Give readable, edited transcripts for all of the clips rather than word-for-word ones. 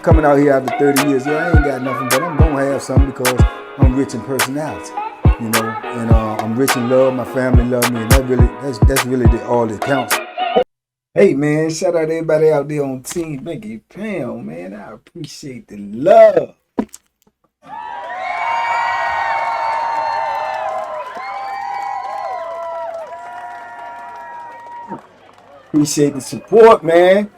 coming out here after 30 years. Yeah, I ain't got nothing, but I'm gonna have something because I'm rich in personality, you know, and I'm rich in love. My family love me, and that's really all that counts. Hey man, shout out to everybody out there on Team Banky Pound, man. I appreciate the love. Appreciate the support, man.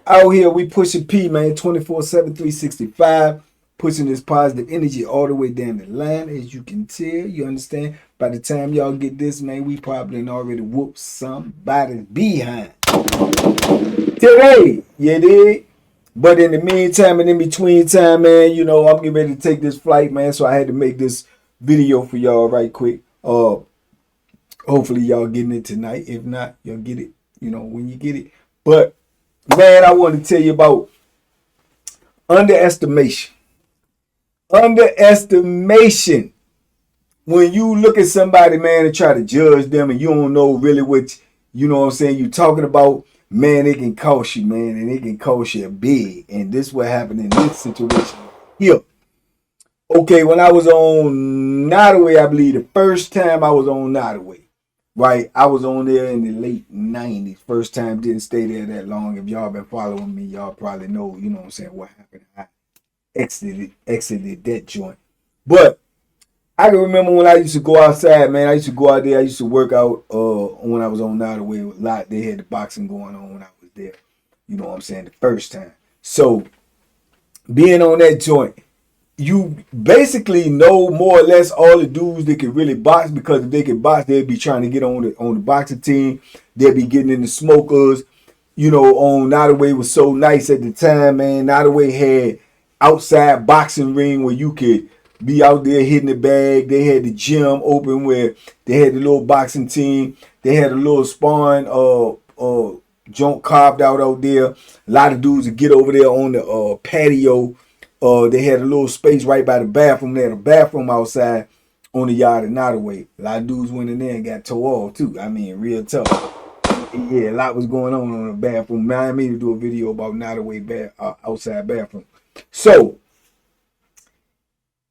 Out here, we pushing P, man, 24/7, 365, pushing this positive energy all the way down the line. As you can tell, you understand. By the time y'all get this, man, we probably already whooped somebody's behind today. You dig? But in the meantime and in between time, man, you know, I'm getting ready to take this flight, man. So I had to make this video for y'all right quick. Hopefully y'all getting it tonight. If not, you'll get it, you know, when you get it. But man, I want to tell you about underestimation. Underestimation. When you look at somebody, man, and try to judge them and you don't know really what, you know what I'm saying, you're talking about, man, it can cost you, man, and it can cost you big. And this is what happened in this situation here. Okay, when I was on Nottoway, I believe the first time I was on Nottoway, right, I was on there in the late 90s. First time, didn't stay there that long. If y'all been following me, y'all probably know, you know what I'm saying, what happened. I exited that joint. But I can remember when I used to go outside, man. I used to go out there. I used to work out when I was on Nottoway a lot. They had the boxing going on when I was there. You know what I'm saying? The first time. So being on that joint, you basically know more or less all the dudes that can really box, because if they can box, they'd be trying to get on the boxing team. They'd be getting in the smokers. You know, on Nottoway was so nice at the time, man. Nottoway had outside boxing ring where you could be out there hitting the bag. They had the gym open where they had the little boxing team. They had a little sparring joint carved out there. A lot of dudes would get over there on the patio. They had a little space right by the bathroom. They had a bathroom outside on the yard of Nottoway. A lot of dudes went in there and got tore off too. I mean, real tough. Yeah, a lot was going on in the bathroom. Man, I mean to do a video about Nottoway outside bathroom. So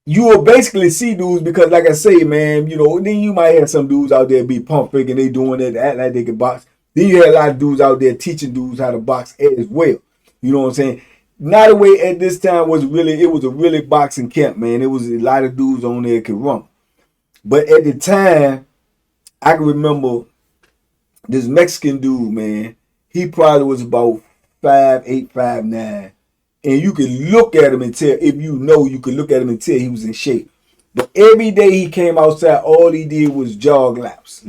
you will basically see dudes, because like I say, man, you know, then you might have some dudes out there be pump faking, they doing it, act like they can box. Then you had a lot of dudes out there teaching dudes how to box as well. You know what I'm saying? Nottoway at this time was a really boxing camp, man. It was a lot of dudes on there could run. But at the time, I can remember this Mexican dude, man. He probably was about 5'8", 5'9". And you could look at him and tell, if you know, you could look at him and tell he was in shape. But every day he came outside, all he did was jog laps.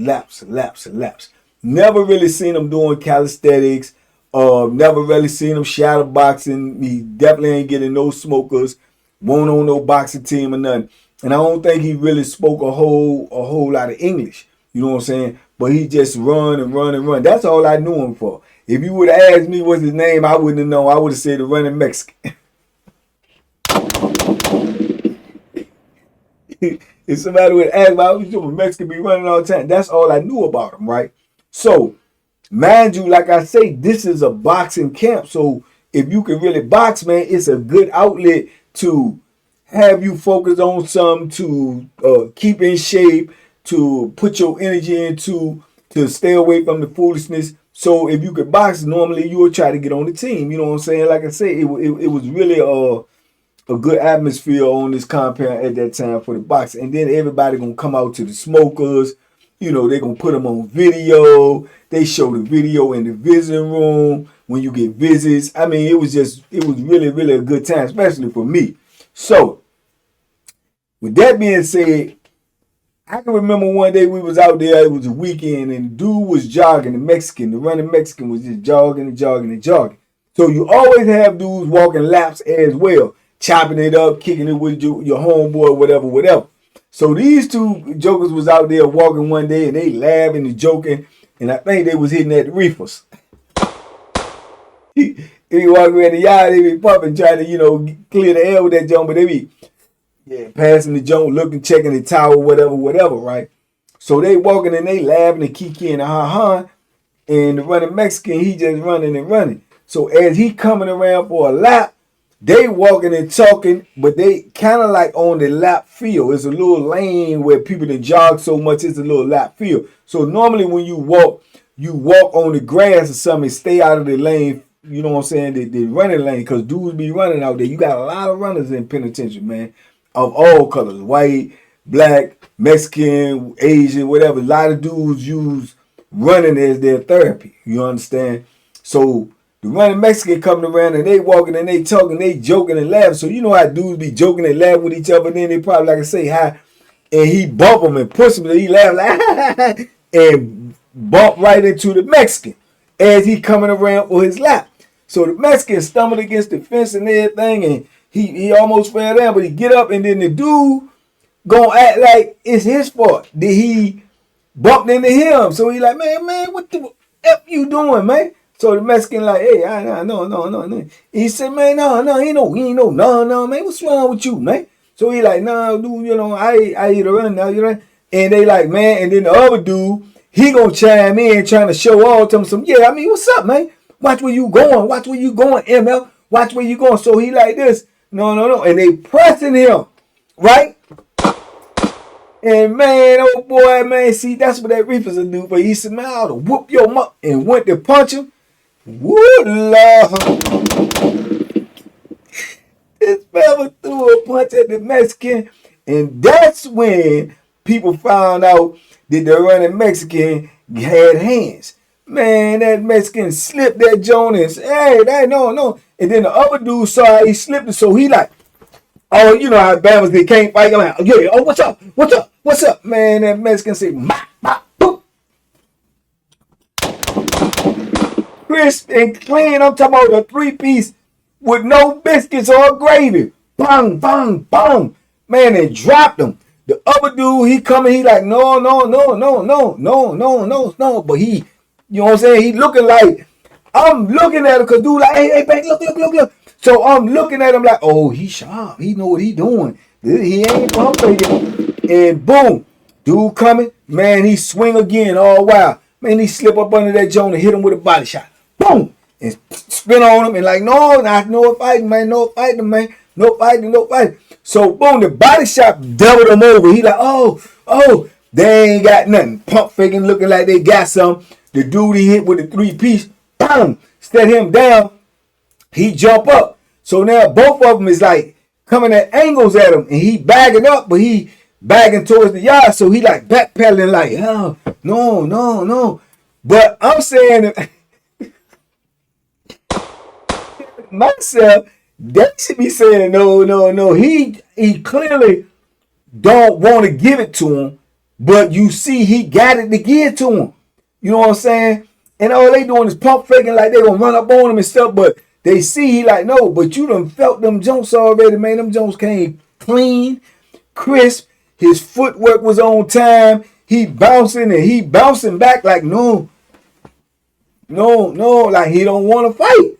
Never really seen him doing calisthenics. Never really seen him shadow boxing. He definitely ain't getting no smokers. Won't on no boxing team or nothing. And I don't think he really spoke a whole lot of English. You know what I'm saying? But he just run. That's all I knew him for. If you would have asked me what's his name, I wouldn't have known. I would have said the running Mexican. If somebody would ask me, I was doing Mexican be running all the time. That's all I knew about him, right? So, mind you, like I say, this is a boxing camp. So, if you can really box, man, it's a good outlet to have you focus on something, to keep in shape, to put your energy into, to stay away from the foolishness. So if you could box, normally you would try to get on the team. You know what I'm saying? Like I say, it was really a good atmosphere on this compound at that time for the boxing. And then everybody going to come out to the smokers. You know, they're going to put them on video. They show the video in the visiting room when you get visits. I mean, it was really, really a good time, especially for me. So with that being said, I can remember one day we was out there, it was a weekend, and the dude was jogging, the running Mexican was just jogging. So you always have dudes walking laps as well, chopping it up, kicking it with your homeboy, whatever. So these two jokers was out there walking one day, and they laughing and joking, and I think they was hitting at the reefers. They be walking around the yard, they be pumping, trying to, you know, clear the air with that junk, but they be passing the joint, looking, checking the towel, whatever, right? So they walking and they laughing and kikiing and ha-ha. And the running Mexican, he just running. So as he coming around for a lap, They walking and talking, but they kind of like on the lap field. It's a little lane where people that jog so much. It's a little lap field. So normally when you walk on the grass or something, stay out of the lane. You know what I'm saying? The running lane, because dudes be running out there. You got a lot of runners in penitentiary, man, of all colors, white, black, Mexican, Asian, whatever. A lot of dudes use running as their therapy. You understand? So the running Mexican coming around and they walking and they talking, they joking and laughing. So you know how dudes be joking and laughing with each other. And then they probably like I say hi, and he bump him and push him and he laugh like and bump right into the Mexican as he coming around for his lap. So the Mexican stumbled against the fence and everything, and he almost fell down, but he get up, and then the dude gonna act like it's his fault that he bumped into him. So he like, man, what the F you doing, man? So the Mexican like, hey, no. He said, man, no, no, man, what's wrong with you, man? So he like, no, dude, you know, I eat a run now, you know. And they like, man, and then the other dude, he gonna chime in trying to show all to him some, yeah, I mean, what's up, man? Watch where you going, ML. Watch where you going. So he like this, no. And they pressing him, right? And man, oh boy, man, see, that's what that reefer's a do. But he said, man, I ought to whoop your mouth, and went to punch him. Woo, Lord. This fella threw a punch at the Mexican. And that's when people found out that the running Mexican had hands. Man, that Mexican slipped that Jones and said, hey, that no. And then the other dude saw how he slipped it, so he like, oh, you know how Bama's they can't fight. I'm like, yeah, oh, what's up? Man, that Mexican said, boop. Crisp and clean. I'm talking about a 3-piece with no biscuits or gravy. Bang. Man, they dropped him. The other dude, he coming, he like, no. But he, you know what I'm saying? He looking like, I'm looking at him because dude like, hey, Bank, look. So I'm looking at him like, oh, he sharp. He know what he doing. He ain't pumping. And boom, dude coming. Man, he swing again all wild. Man, he slip up under that joint and hit him with a body shot. Boom. And spin on him and like, no fighting, man. No fighting. So boom, the body shot doubled him over. He like, oh, they ain't got nothing. Pump faking looking like they got some. The dude he hit with the 3-piece, boom, set him down. He jump up. So now both of them is like coming at angles at him. And he bagging up, but he bagging towards the yard. So he like backpedaling like, oh, no. But I'm saying myself, they should be saying no. He clearly don't want to give it to him. But you see he got it to give to him. You know what I'm saying? And all they doing is pump faking like they gonna run up on him and stuff, but they see he like, no, but you done felt them Jones already, man. Them Jones came clean, crisp. His footwork was on time. He bouncing and he bouncing back like, no, like he don't want to fight.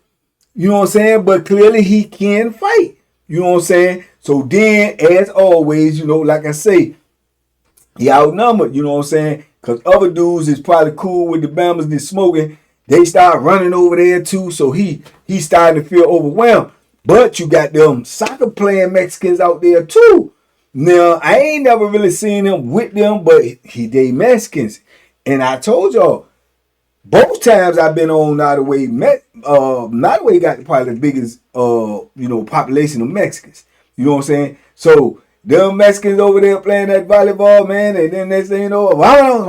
You know what I'm saying? But clearly he can fight. You know what I'm saying? So then, as always, you know, like I say, he outnumbered, you know what I'm saying? Because other dudes is probably cool with the Bamas that's smoking. They start running over there too. So he starting to feel overwhelmed. But you got them soccer playing Mexicans out there too. Now, I ain't never really seen him with them, but they Mexicans. And I told y'all, both times I've been on Nottoway, Nottoway got probably the biggest, population of Mexicans. You know what I'm saying? So, them Mexicans over there playing that volleyball, man, and then next thing you know, you know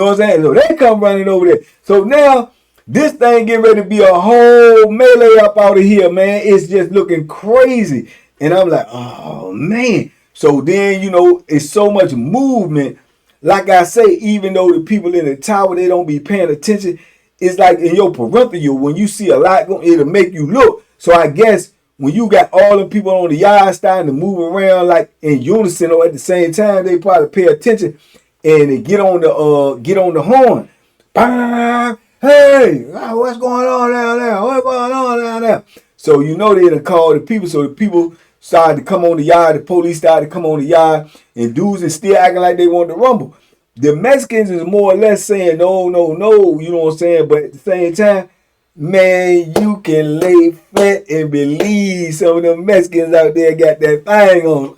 what I'm saying? So they come running over there. So now this thing getting ready to be a whole melee up out of here, man. It's just looking crazy. And I'm like, oh man. So then, you know, it's so much movement. Like I say, even though the people in the tower, they don't be paying attention, it's like in your peripheral, when you see a lot, it'll make you look. So I guess when you got all the people on the yard starting to move around like in unison or at the same time, they probably pay attention and they get on the horn. Bah, hey, what's going on down there? What's going on down there? So you know they done call the people. So the people started to come on the yard. The police started to come on the yard, and dudes is still acting like they want to rumble. The Mexicans is more or less saying no, no, no, you know what I'm saying? But at the same time, man, you can lay flat and believe some of them Mexicans out there got that thing on.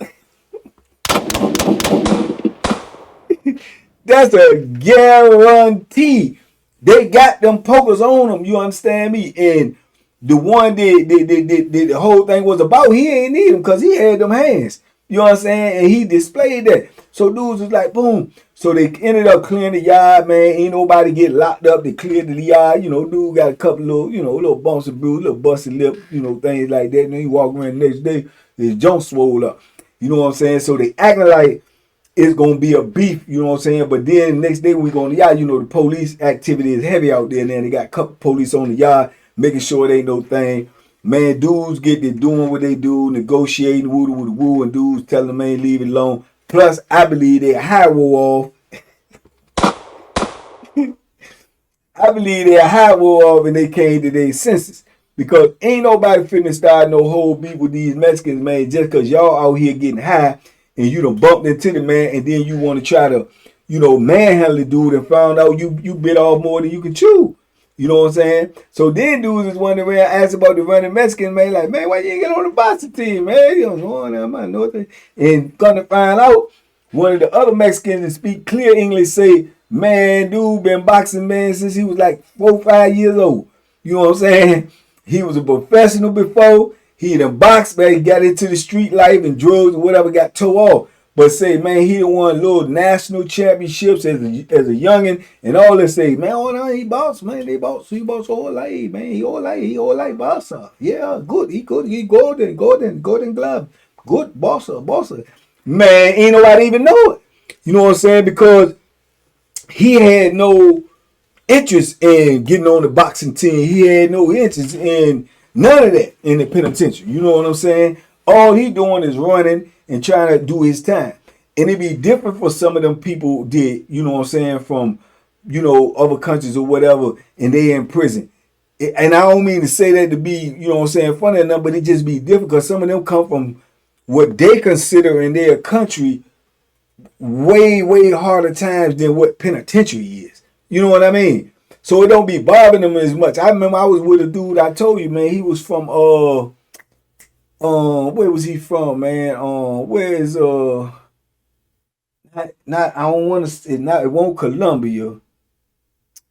That's a guarantee. They got them pokers on them, you understand me? And the one that the whole thing was about, he ain't need them because he had them hands. You know what I'm saying? And he displayed that. So dudes was like, boom. So they ended up clearing the yard, man. Ain't nobody get locked up. They cleared the yard. You know, dude got a couple little, you know, little bumps and bruises, little busted lip, you know, things like that. And then he walk around the next day, his junk swole up. You know what I'm saying? So they acting like it's gonna be a beef, you know what I'm saying? But then the next day we go on the yard, you know, the police activity is heavy out there, and then they got a couple police on the yard making sure it ain't no thing. Man, dudes get to doing what they do, negotiating, woo woo woo, and dudes telling them, man, leave it alone. Plus, I believe they high roll off. I believe they high roll off and they came to their senses. Because ain't nobody finna start no whole beef with these Mexicans, man, just because y'all out here getting high and you done bumped into the man and then you want to try to, you know, manhandle the dude and found out you bit off more than you can chew. You know what I'm saying? So then dudes is wondering around, asked about the running Mexican, man, like, man, why you ain't get on the boxing team, man? You don't know, I might know that. And gonna find out, one of the other Mexicans that speak clear English say, man, dude been boxing, man, since he was like 4 or 5 years old. You know what I'm saying? He was a professional before. He done boxed, man. He got into the street life and drugs or whatever, got tore off. But say, man, he done won little national championships as a youngin' and all this. Say, man, oh no, he boss, man. He boss all life, man. He all life bosser. Yeah, good. He good. He golden glove. Good bosser. Man, ain't nobody even know it. You know what I'm saying? Because he had no interest in getting on the boxing team. He had no interest in none of that in the penitentiary. You know what I'm saying? All he doing is running and trying to do his time. And it be different for some of them people did, you know what I'm saying, from, you know, other countries or whatever, and they in prison. And I don't mean to say that to be, you know what I'm saying, funny enough, but it just be different because some of them come from what they consider in their country way, way harder times than what penitentiary is. You know what I mean? So it don't be bothering them as much. I remember I was with a dude, I told you, man, he was from where was he from, man? Where is not I don't want to it won't Colombia.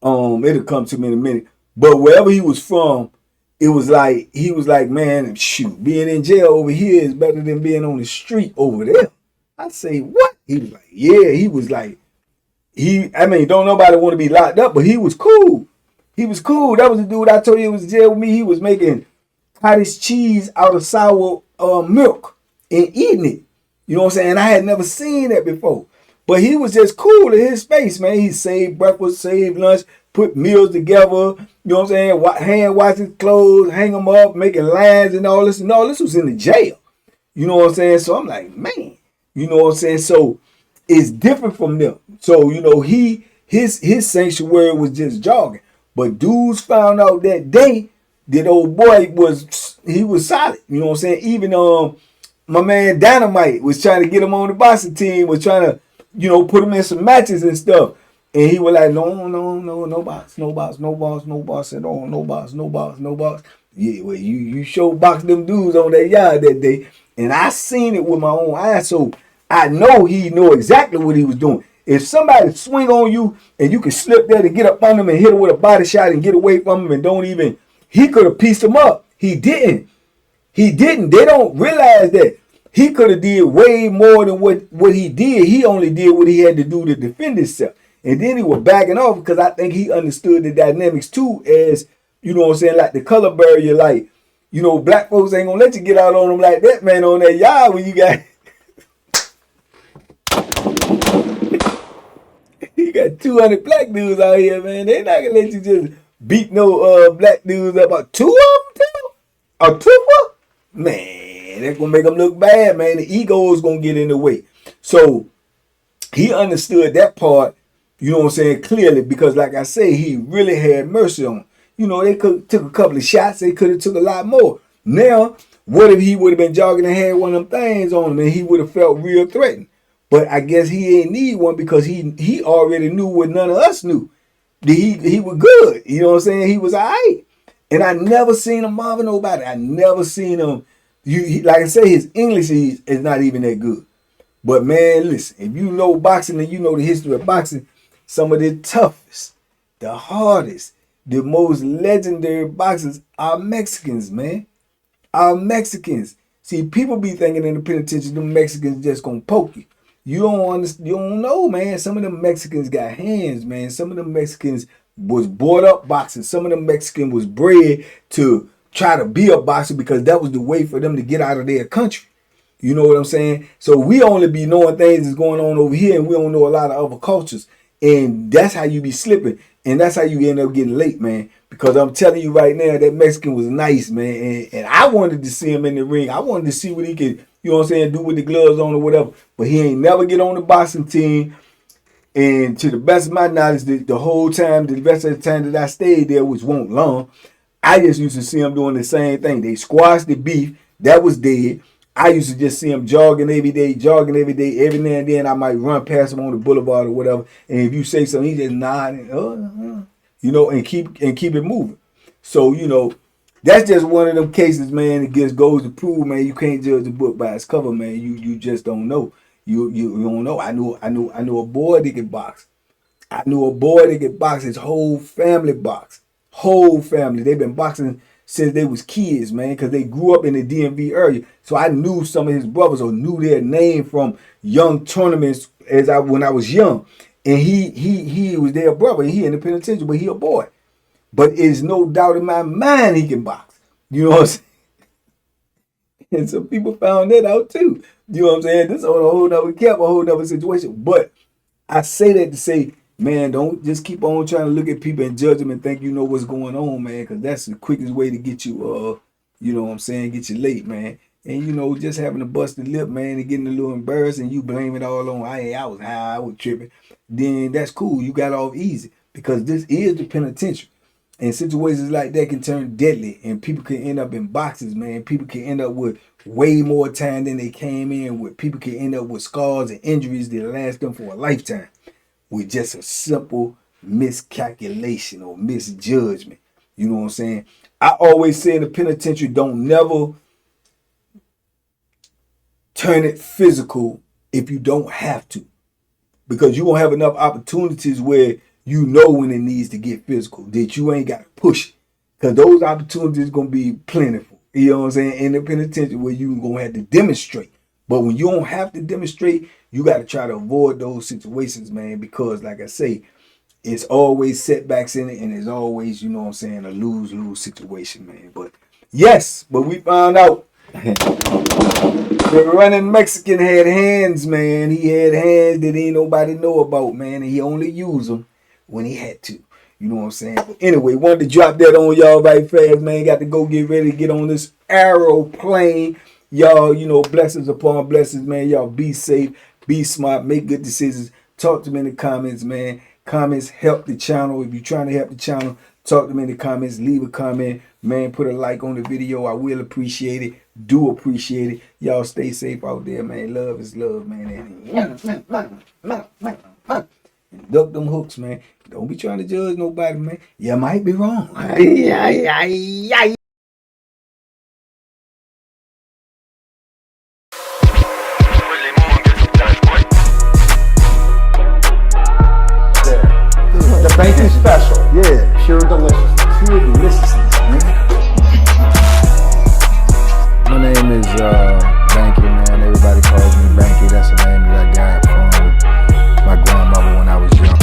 It'll come to me in a minute. But wherever he was from, it was like he was like, man, shoot, being in jail over here is better than being on the street over there. I say, what? He was like, yeah, he was like, I mean, don't nobody want to be locked up, but he was cool. He was cool. That was the dude I told you was in jail with me. He was making cottage cheese out of sour milk and eating it. You know what I'm saying? I had never seen that before. But he was just cool in his space, man. He saved breakfast, saved lunch, put meals together. You know what I'm saying? Hand wash his clothes, hang them up, making lines and all this. And all this was in the jail. You know what I'm saying? So I'm like, man. You know what I'm saying? So it's different from them. So, you know, his sanctuary was just jogging. But dudes found out that day that old boy was solid. You know what I'm saying? Even my man Dynamite was trying to get him on the boxing team, was trying to, you know, put him in some matches and stuff. And he was like, no box at all, no box. Yeah, well, you show box them dudes on that yard that day. And I seen it with my own eyes, so I know he know exactly what he was doing. If somebody swing on you and you can slip there to get up on him and hit him with a body shot and get away from him and don't even, he could have pieced him up. He didn't. They don't realize that he could have did way more than what he did. He only did what he had to do to defend himself. And then he was backing off because I think he understood the dynamics too, as, you know what I'm saying, like the color barrier, like, you know, black folks ain't gonna let you get out on them like that, man, on that yard when you got you got 200 black dudes out here, man. They not gonna let you just beat no black dudes up. About 2 of them too? A two? Man, that's gonna make them look bad, man. The ego is gonna get in the way. So he understood that part, you know what I'm saying, clearly, because like I say, he really had mercy on him. You know, they could took a couple of shots, they could have took a lot more. Now, what if he would have been jogging and had one of them things on him and he would have felt real threatened? But I guess he ain't need one because he already knew what none of us knew. He was good. You know what I'm saying? He was all right. And I never seen him bother nobody. I never seen him. Like I say, his English is not even that good. But man, listen, if you know boxing and you know the history of boxing, some of the toughest, the hardest, the most legendary boxers are Mexicans, man. Are Mexicans. See, people be thinking in the penitentiary, them Mexicans just gonna poke you. You don't understand, you don't know, man. Some of them Mexicans got hands, man. Some of them Mexicans was brought up boxing. Some of them Mexicans was bred to try to be a boxer because that was the way for them to get out of their country. You know what I'm saying? So we only be knowing things that's going on over here, and we don't know a lot of other cultures. And that's how you be slipping. And that's how you end up getting late, man. Because I'm telling you right now, that Mexican was nice, man. And I wanted to see him in the ring. I wanted to see what he could, you know what I'm saying, do with the gloves on or whatever. But he ain't never get on the boxing team. And to the best of my knowledge, the whole time, the rest of the time that I stayed there, which won't long, I just used to see him doing the same thing. They squashed the beef. That was dead. I used to just see him jogging every day. Every now and then I might run past him on the boulevard or whatever. And if you say something, he just nod and, you know, and keep it moving. So, you know, that's just one of them cases, man. It just goes to prove, man, you can't judge a book by its cover, man. You just don't know. You don't know. I knew a boy that could box. I knew a boy that could box. His whole family boxed. Whole family. They've been boxing since they was kids, man, because they grew up in the DMV area. So I knew some of his brothers or knew their name from young tournaments when I was young. And he was their brother. He in the penitentiary, but he a boy. But it's no doubt in my mind he can box. You know what I'm saying? And some people found that out too. You know what I'm saying? This is a whole nother situation. But I say that to say, man, don't just keep on trying to look at people and judge them and think you know what's going on, man, because that's the quickest way to get you, you know what I'm saying, get you late, man. And, you know, just having a busted lip, man, and getting a little embarrassed and you blame it all on, I was high, I was tripping, then that's cool. You got off easy because this is the penitentiary. And situations like that can turn deadly and people can end up in boxes, man. People can end up with way more time than they came in with. People can end up with scars and injuries that last them for a lifetime with just a simple miscalculation or misjudgment. You know what I'm saying? I always say in the penitentiary, don't never turn it physical if you don't have to. Because you won't have enough opportunities where you know when it needs to get physical, that you ain't got to push it. Because those opportunities going to be plentiful. You know what I'm saying? In the penitentiary where you going to have to demonstrate. But when you don't have to demonstrate, you got to try to avoid those situations, man. Because like I say, it's always setbacks in it. And it's always, you know what I'm saying, a lose-lose situation, man. But yes, but we found out the running Mexican had hands, man. He had hands that ain't nobody know about, man. And he only used them when he had to. You know what I'm saying? But anyway, wanted to drop that on y'all right fast, man. Got to go get ready to get on this aeroplane. Y'all, you know, blessings upon blessings, man. Y'all be safe, be smart, make good decisions. Talk to me in the comments, man. Comments help the channel. If you're trying to help the channel, talk to me in the comments. Leave a comment, man. Put a like on the video. I will appreciate it. Do appreciate it. Y'all stay safe out there, man. Love is love, man. And duck them hooks, man. Don't be trying to judge nobody, man. You might be wrong. The banky special. Yeah. Pure deliciousness. Pure deliciousness, man. My name is Banky, man. Everybody calls me Banky. That's the name that I got from my grandmother when I was young.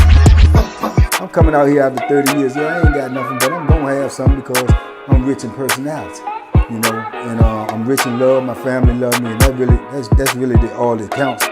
I'm coming out here after 30 years. Yeah, I ain't got nothing, but I'm gonna have something because I'm rich in personality, you know, and I'm rich in love. My family love me, and that's really all that counts.